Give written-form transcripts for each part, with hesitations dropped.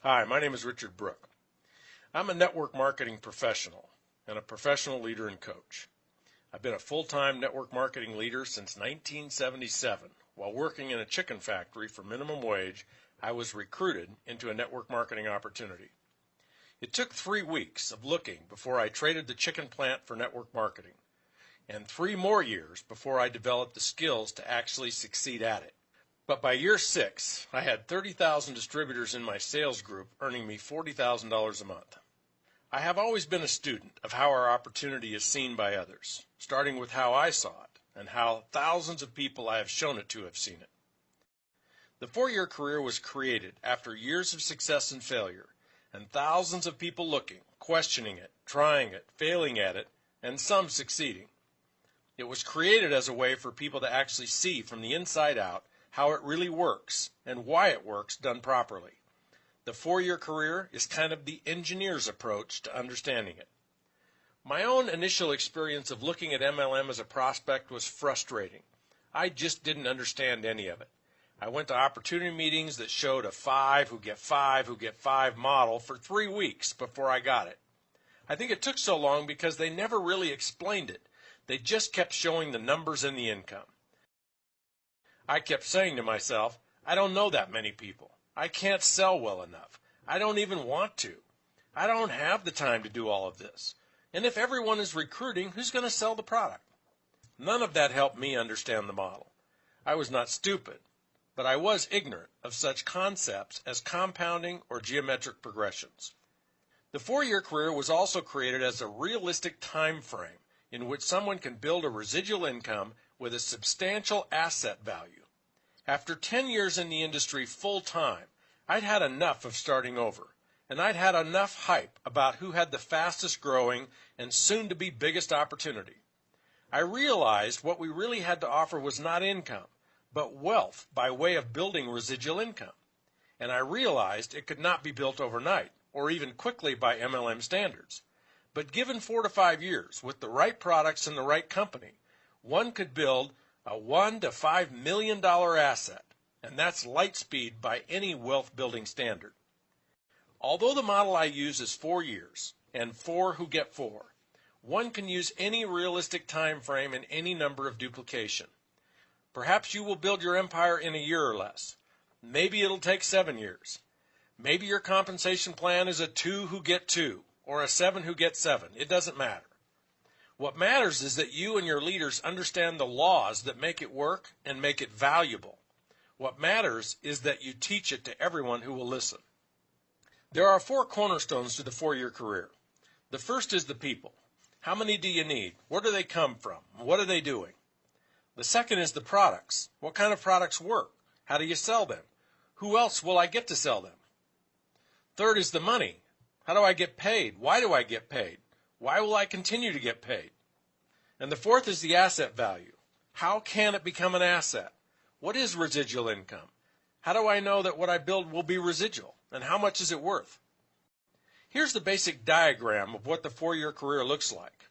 Hi, my name is Richard Brook. I'm a network marketing professional and a professional leader and coach. I've been a full-time network marketing leader since 1977. While working in a chicken factory for minimum wage, I was recruited into a network marketing opportunity. It took 3 weeks of looking before I traded the chicken plant for network marketing, and 3 more years before I developed the skills to actually succeed at it. But by year 6, I had 30,000 distributors in my sales group earning me $40,000 a month. I have always been a student of how our opportunity is seen by others, starting with how I saw it and how thousands of people I have shown it to have seen it. The 4-year career was created after years of success and failure, and thousands of people looking, questioning it, trying it, failing at it, and some succeeding. It was created as a way for people to actually see from the inside out how it really works and why it works done properly. The 4-year career is kind of the engineer's approach to understanding it. My own initial experience of looking at MLM as a prospect was frustrating. I just didn't understand any of it. I went to opportunity meetings that showed a 5 who get 5 who get 5 model for 3 weeks before I got it. I think it took so long because they never really explained it. They just kept showing the numbers and the income. I kept saying to myself, I don't know that many people. I can't sell well enough. I don't even want to. I don't have the time to do all of this. And if everyone is recruiting, who's going to sell the product? None of that helped me understand the model. I was not stupid, but I was ignorant of such concepts as compounding or geometric progressions. The 4-year career was also created as a realistic time frame in which someone can build a residual income with a substantial asset value. After 10 years in the industry full-time, I'd had enough of starting over, and I'd had enough hype about who had the fastest growing and soon-to-be biggest opportunity. I realized what we really had to offer was not income, but wealth by way of building residual income. And I realized it could not be built overnight, or even quickly by MLM standards. But given 4 to 5 years, with the right products and the right company, one could build a $1 to $5 million asset, and that's light speed by any wealth building standard. Although the model I use is 4 years, and 4 who get 4, one can use any realistic time frame and any number of duplication. Perhaps you will build your empire in a year or less. Maybe it'll take 7 years. Maybe your compensation plan is a 2 who get 2, or a 7 who get 7. It doesn't matter. What matters is that you and your leaders understand the laws that make it work and make it valuable. What matters is that you teach it to everyone who will listen. There are 4 cornerstones to the 4-year career. The first is the people. How many do you need? Where do they come from? What are they doing? The second is the products. What kind of products work? How do you sell them? Who else will I get to sell them? Third is the money. How do I get paid? Why do I get paid? Why will I continue to get paid? And the fourth is the asset value. How can it become an asset? What is residual income? How do I know that what I build will be residual? And how much is it worth? Here's the basic diagram of what the 4-year career looks like.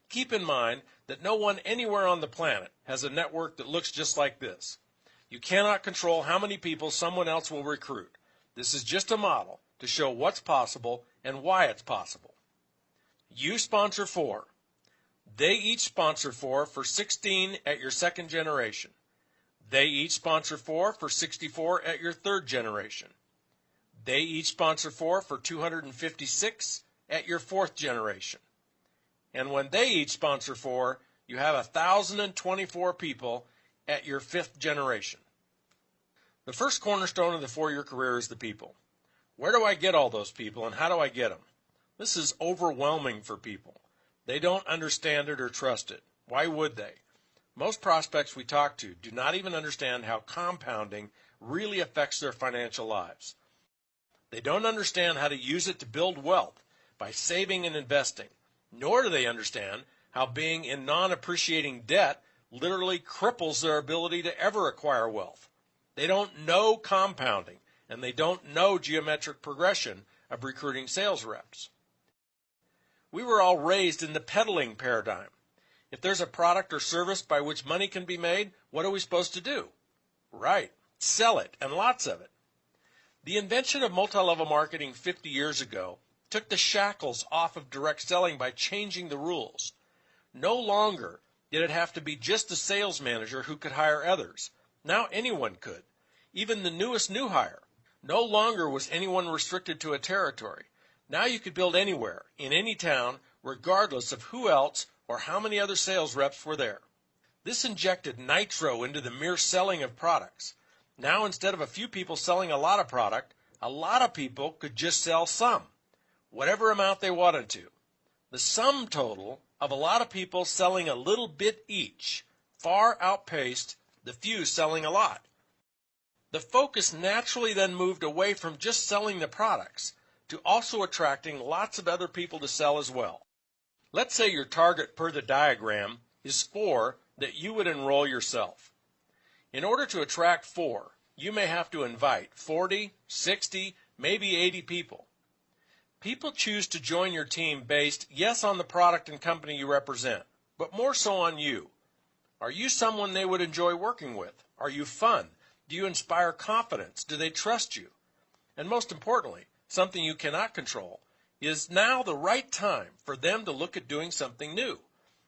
Keep in mind that no one anywhere on the planet has a network that looks just like this. You cannot control how many people someone else will recruit. This is just a model to show what's possible and why it's possible. You sponsor 4. They each sponsor 4 for 16 at your 2nd generation. They each sponsor 4 for 64 at your 3rd generation. They each sponsor 4 for 256 at your 4th generation. And when they each sponsor 4, you have 1,024 people at your 5th generation. The first cornerstone of the 4-year career is the people. Where do I get all those people, and how do I get them? This is overwhelming for people. They don't understand it or trust it. Why would they? Most prospects we talk to do not even understand how compounding really affects their financial lives. They don't understand how to use it to build wealth by saving and investing, nor do they understand how being in non-appreciating debt literally cripples their ability to ever acquire wealth. They don't know compounding, and they don't know geometric progression of recruiting sales reps. We were all raised in the peddling paradigm. If there's a product or service by which money can be made, what are we supposed to do? Right, sell it, and lots of it. The invention of multi-level marketing 50 years ago took the shackles off of direct selling by changing the rules. No longer did it have to be just the sales manager who could hire others. Now anyone could, even the newest new hire. No longer was anyone restricted to a territory. Now you could build anywhere, in any town, regardless of who else or how many other sales reps were there. This injected nitro into the mere selling of products. Now instead of a few people selling a lot of product, a lot of people could just sell some, whatever amount they wanted to. The sum total of a lot of people selling a little bit each far outpaced the few selling a lot. The focus naturally then moved away from just selling the products to also attracting lots of other people to sell as well. Let's say your target per the diagram is 4 that you would enroll yourself. In order to attract 4, you may have to invite 40, 60, maybe 80 people. People choose to join your team based, yes, on the product and company you represent, but more so on you. Are you someone they would enjoy working with? Are you fun? Do you inspire confidence? Do they trust you? And most importantly, something you cannot control, is now the right time for them to look at doing something new?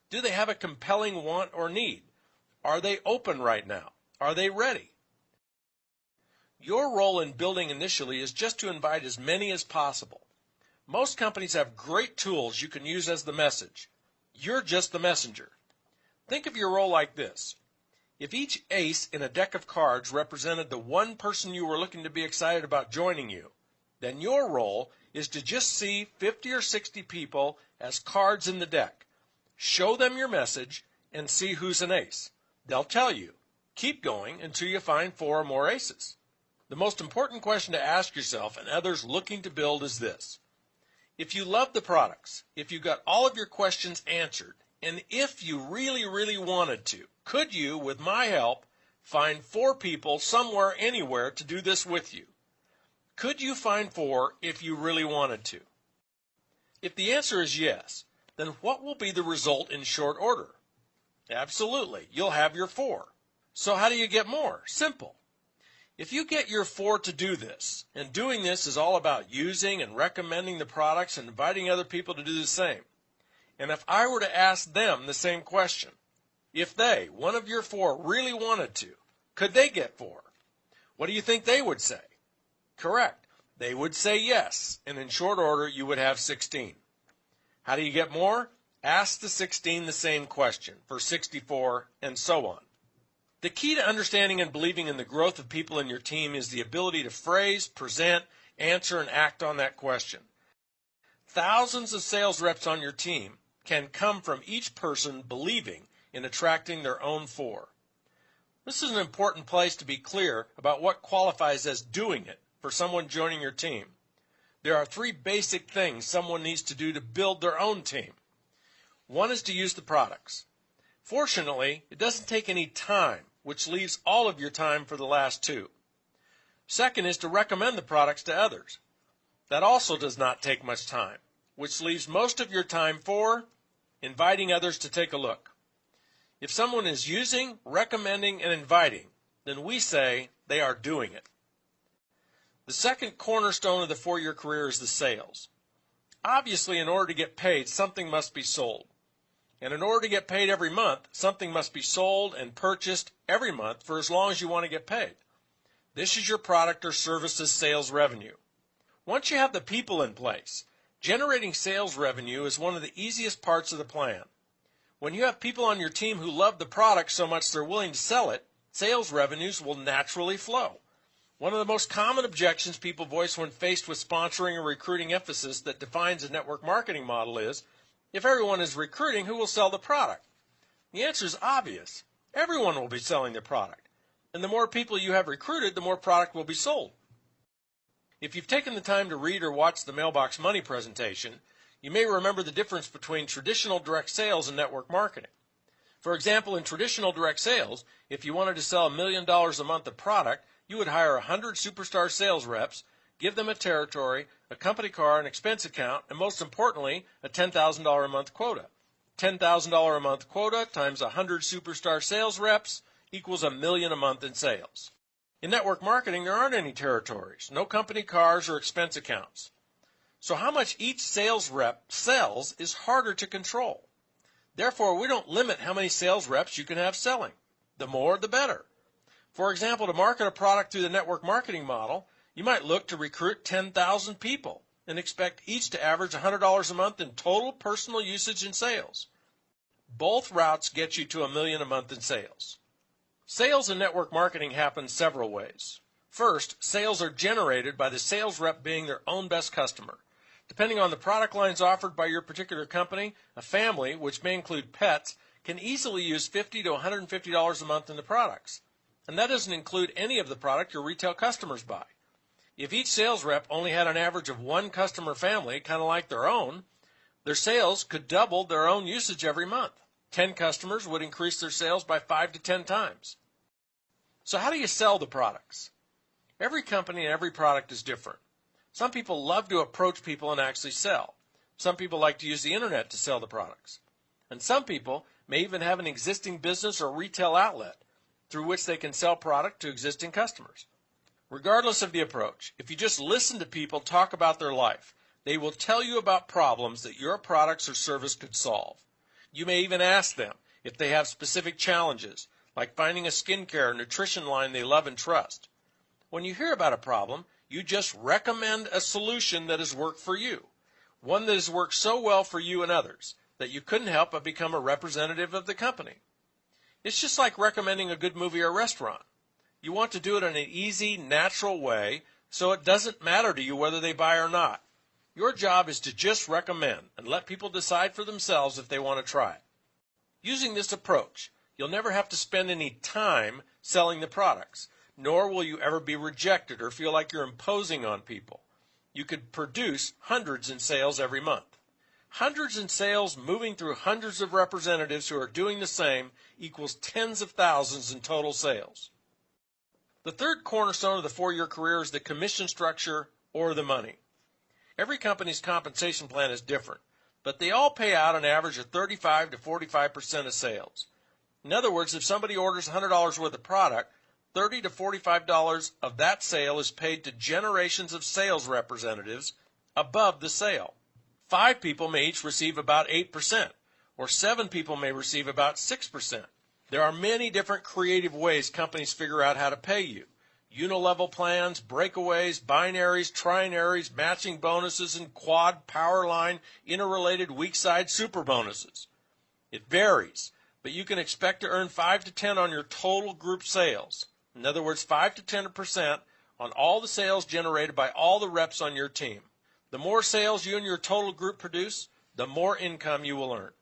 Do they have a compelling want or need? Are they open right now? Are they ready? Your role in building initially is just to invite as many as possible. Most companies have great tools you can use as the message. You're just the messenger. Think of your role like this. If each ace in a deck of cards represented the one person you were looking to be excited about joining you, then your role is to just see 50 or 60 people as cards in the deck. Show them your message and see who's an ace. They'll tell you. Keep going until you find 4 or more aces. The most important question to ask yourself and others looking to build is this. If you love the products, if you got all of your questions answered, and if you really, really wanted to, could you, with my help, find 4 people somewhere, anywhere to do this with you? Could you find 4 if you really wanted to? If the answer is yes, then what will be the result in short order? Absolutely, you'll have your 4. So how do you get more? Simple. If you get your 4 to do this, and doing this is all about using and recommending the products and inviting other people to do the same, and if I were to ask them the same question, if they, one of your 4, really wanted to, could they get 4? What do you think they would say? Correct. They would say yes, and in short order you would have 16. How do you get more? Ask the 16 the same question for 64 and so on. The key to understanding and believing in the growth of people in your team is the ability to phrase, present, answer, and act on that question. Thousands of sales reps on your team can come from each person believing in attracting their own 4. This is an important place to be clear about what qualifies as doing it for someone joining your team. There are 3 basic things someone needs to do to build their own team. One is to use the products. Fortunately, it doesn't take any time, which leaves all of your time for the last 2. Second is to recommend the products to others. That also does not take much time, which leaves most of your time for inviting others to take a look. If someone is using, recommending, and inviting, then we say they are doing it. The second cornerstone of the 4-year career is the sales. Obviously, in order to get paid, something must be sold. And in order to get paid every month, something must be sold and purchased every month for as long as you want to get paid. This is your product or services sales revenue. Once you have the people in place, generating sales revenue is one of the easiest parts of the plan. When you have people on your team who love the product so much they're willing to sell it, sales revenues will naturally flow. One of the most common objections people voice when faced with sponsoring or recruiting emphasis that defines a network marketing model is, if everyone is recruiting, who will sell the product? The answer is obvious. Everyone will be selling the product. And the more people you have recruited, the more product will be sold. If you've taken the time to read or watch the Mailbox Money presentation, you may remember the difference between traditional direct sales and network marketing. For example, in traditional direct sales, if you wanted to sell $1 million a month of product, you would hire 100 superstar sales reps, give them a territory, a company car, an expense account, and most importantly, a $10,000 a month quota. $10,000 a month quota times 100 superstar sales reps equals $1 million a month in sales. In network marketing, there aren't any territories, no company cars or expense accounts. So how much each sales rep sells is harder to control. Therefore, we don't limit how many sales reps you can have selling. The more, the better. For example, to market a product through the network marketing model, you might look to recruit 10,000 people and expect each to average $100 a month in total personal usage and sales. Both routes get you to $1 million a month in sales. Sales in network marketing happen several ways. First, sales are generated by the sales rep being their own best customer. Depending on the product lines offered by your particular company, a family, which may include pets, can easily use $50 to $150 a month in the products. And that doesn't include any of the product your retail customers buy. If each sales rep only had an average of one customer family, kind of like their own, their sales could double their own usage every month. 10 customers would increase their sales by 5 to 10 times. So how do you sell the products? Every company and every product is different. Some people love to approach people and actually sell. Some people like to use the internet to sell the products. And some people may even have an existing business or retail outlet through which they can sell product to existing customers. Regardless of the approach, if you just listen to people talk about their life, they will tell you about problems that your products or service could solve. You may even ask them if they have specific challenges, like finding a skincare or nutrition line they love and trust. When you hear about a problem, you just recommend a solution that has worked for you, one that has worked so well for you and others that you couldn't help but become a representative of the company. It's just like recommending a good movie or restaurant. You want to do it in an easy, natural way, so it doesn't matter to you whether they buy or not. Your job is to just recommend and let people decide for themselves if they want to try it. Using this approach, you'll never have to spend any time selling the products, nor will you ever be rejected or feel like you're imposing on people. You could produce hundreds in sales every month. Hundreds in sales moving through hundreds of representatives who are doing the same equals tens of thousands in total sales. The third cornerstone of the 4-year career is the commission structure or the money. Every company's compensation plan is different, but they all pay out an average of 35 to 45% of sales. In other words, if somebody orders $100 worth of product, $30 to $45 of that sale is paid to generations of sales representatives above the sale. 5 people may each receive about 8%, or 7 people may receive about 6%. There are many different creative ways companies figure out how to pay you. Unilevel plans, breakaways, binaries, trinaries, matching bonuses, and quad, power line, interrelated week-side super bonuses. It varies, but you can expect to earn 5 to 10 on your total group sales. In other words, 5 to 10% on all the sales generated by all the reps on your team. The more sales you and your total group produce, the more income you will earn.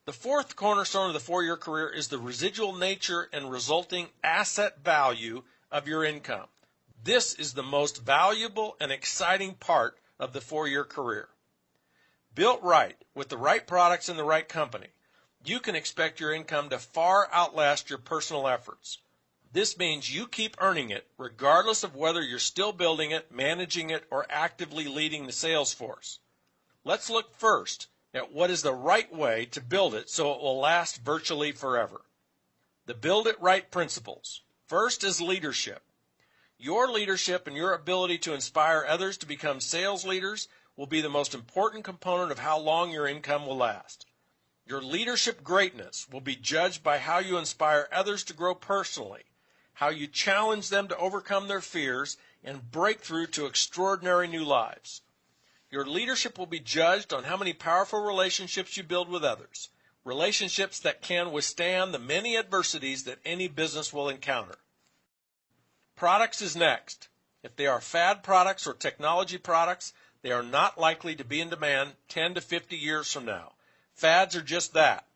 The fourth cornerstone of the 4-year career is the residual nature and resulting asset value of your income. This is the most valuable and exciting part of the 4-year career. Built right, with the right products in the right company, you can expect your income to far outlast your personal efforts. This means you keep earning it regardless of whether you're still building it, managing it, or actively leading the sales force. Let's look first at what is the right way to build it so it will last virtually forever. The build it right principles. First is leadership. Your leadership and your ability to inspire others to become sales leaders will be the most important component of how long your income will last. Your leadership greatness will be judged by how you inspire others to grow personally, how you challenge them to overcome their fears and break through to extraordinary new lives. Your leadership will be judged on how many powerful relationships you build with others, relationships that can withstand the many adversities that any business will encounter. Products is next. If they are fad products or technology products, they are not likely to be in demand 10 to 50 years from now. Fads are just that,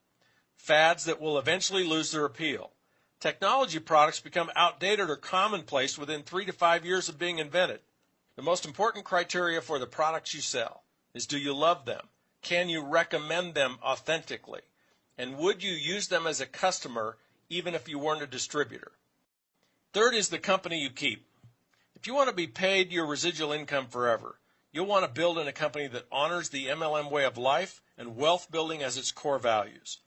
fads that will eventually lose their appeal. Technology products become outdated or commonplace within 3 to 5 years of being invented. The most important criteria for the products you sell is, do you love them? Can you recommend them authentically? And would you use them as a customer even if you weren't a distributor? Third is the company you keep. If you want to be paid your residual income forever, you'll want to build in a company that honors the MLM way of life and wealth building as its core values.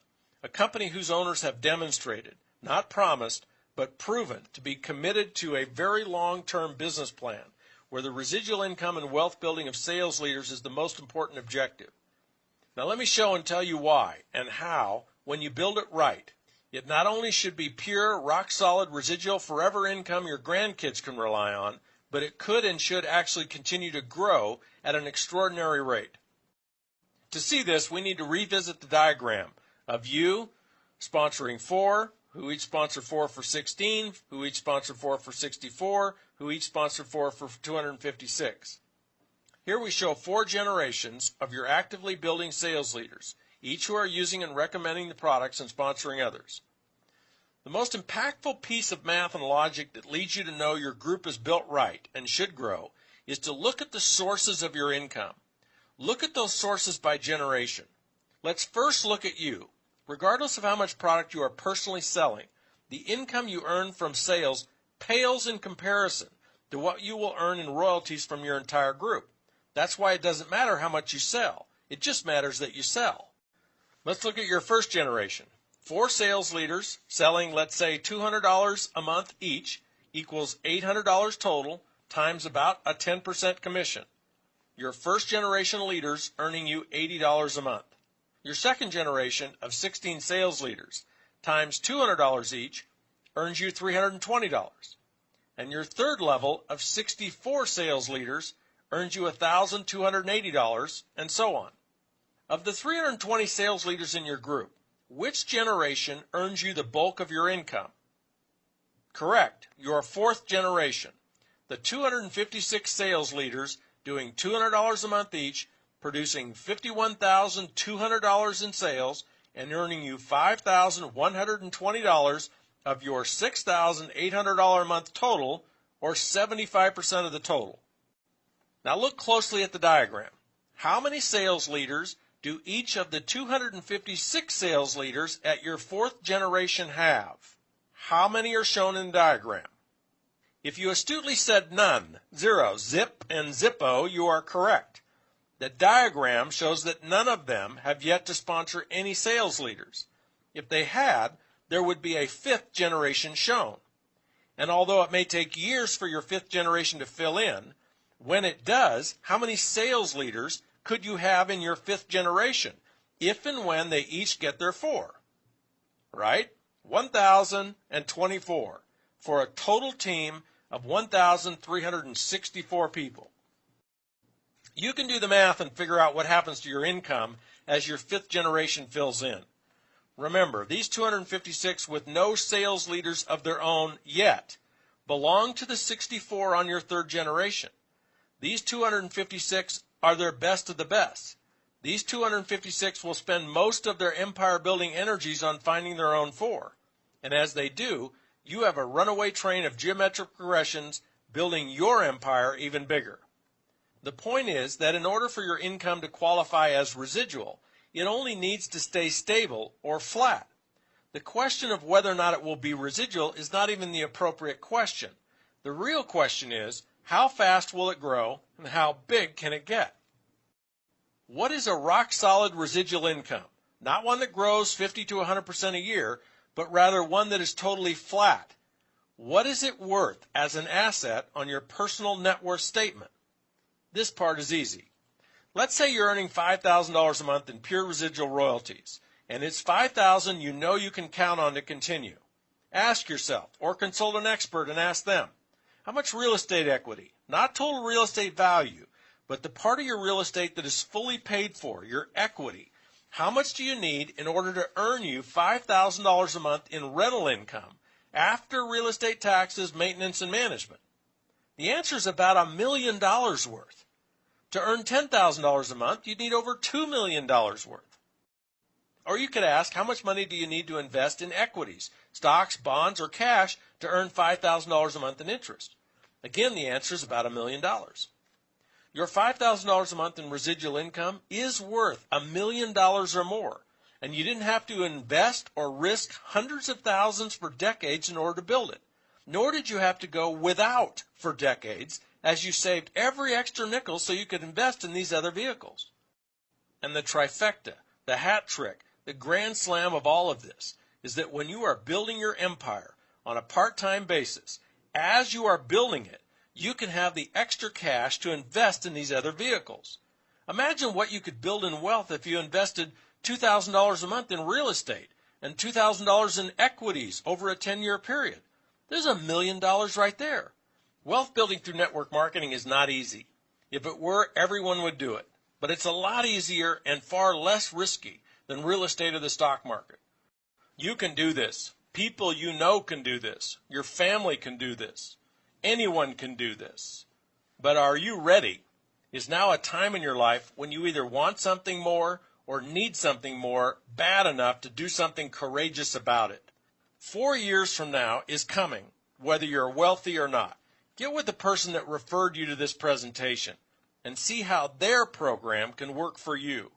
A company whose owners have demonstrated, not promised, but proven to be committed to a very long-term business plan where the residual income and wealth building of sales leaders is the most important objective. Now let me show and tell you why and how, when you build it right, it not only should be pure, rock-solid, residual, forever income your grandkids can rely on, but it could and should actually continue to grow at an extraordinary rate. To see this, we need to revisit the diagram of you sponsoring 4, who each sponsor 4 for 16, who each sponsor 4 for 64, who each sponsor 4 for 256. Here we show 4 generations of your actively building sales leaders, each who are using and recommending the products and sponsoring others. The most impactful piece of math and logic that leads you to know your group is built right and should grow is to look at the sources of your income. Look at those sources by generation. Let's first look at you. Regardless of how much product you are personally selling, the income you earn from sales pales in comparison to what you will earn in royalties from your entire group. That's why it doesn't matter how much you sell. It just matters that you sell. Let's look at your first generation. 4 sales leaders selling, let's say, $200 a month each equals $800 total times about a 10% commission. Your first generation leaders earning you $80 a month. Your second generation of 16 sales leaders times $200 each earns you $320. And your third level of 64 sales leaders earns you $1,280, and so on. Of the 320 sales leaders in your group, which generation earns you the bulk of your income? Correct, your fourth generation. The 256 sales leaders doing $200 a month each, producing $51,200 in sales, and earning you $5,120 of your $6,800 a month total, or 75% of the total. Now look closely at the diagram. How many sales leaders do each of the 256 sales leaders at your fourth generation have? How many are shown in the diagram? If you astutely said none, 0, zip, and zippo, you are correct. The diagram shows that none of them have yet to sponsor any sales leaders. If they had, there would be a 5th generation shown. And although it may take years for your 5th generation to fill in, when it does, how many sales leaders could you have in your 5th generation, if and when they each get their 4? Right? 1,024, for a total team of 1,364 people. You can do the math and figure out what happens to your income as your 5th generation fills in. Remember, these 256 with no sales leaders of their own yet belong to the 64 on your 3rd generation. These 256 are their best of the best. These 256 will spend most of their empire-building energies on finding their own 4. And as they do, you have a runaway train of geometric progressions building your empire even bigger. The point is that in order for your income to qualify as residual, it only needs to stay stable or flat. The question of whether or not it will be residual is not even the appropriate question. The real question is, how fast will it grow and how big can it get? What is a rock-solid residual income? Not one that grows 50 to 100% a year, but rather one that is totally flat. What is it worth as an asset on your personal net worth statement? This part is easy. Let's say you're earning $5,000 a month in pure residual royalties, and it's $5,000 you know you can count on to continue. Ask yourself, or consult an expert and ask them, how much real estate equity, not total real estate value, but the part of your real estate that is fully paid for, your equity, how much do you need in order to earn you $5,000 a month in rental income after real estate taxes, maintenance, and management? The answer is about $1 million worth. To earn $10,000 a month, you'd need over $2 million worth. Or you could ask, how much money do you need to invest in equities, stocks, bonds, or cash to earn $5,000 a month in interest? Again, the answer is about $1 million. Your $5,000 a month in residual income is worth $1 million or more, and you didn't have to invest or risk hundreds of thousands for decades in order to build it. Nor did you have to go without for decades, as you saved every extra nickel so you could invest in these other vehicles. And the trifecta, the hat trick, the grand slam of all of this is that when you are building your empire on a part-time basis. As you are building it, you can have the extra cash to invest in these other vehicles. Imagine what you could build in wealth if you invested $2,000 a month in real estate and $2,000 in equities over a 10-year period. There's $1 million right there. Wealth building through network marketing is not easy. If it were, everyone would do it. But it's a lot easier and far less risky than real estate or the stock market. You can do this. People you know can do this. Your family can do this. Anyone can do this. But are you ready? Is now a time in your life when you either want something more or need something more bad enough to do something courageous about it. 4 years from now is coming, whether you're wealthy or not. Get with the person that referred you to this presentation and see how their program can work for you.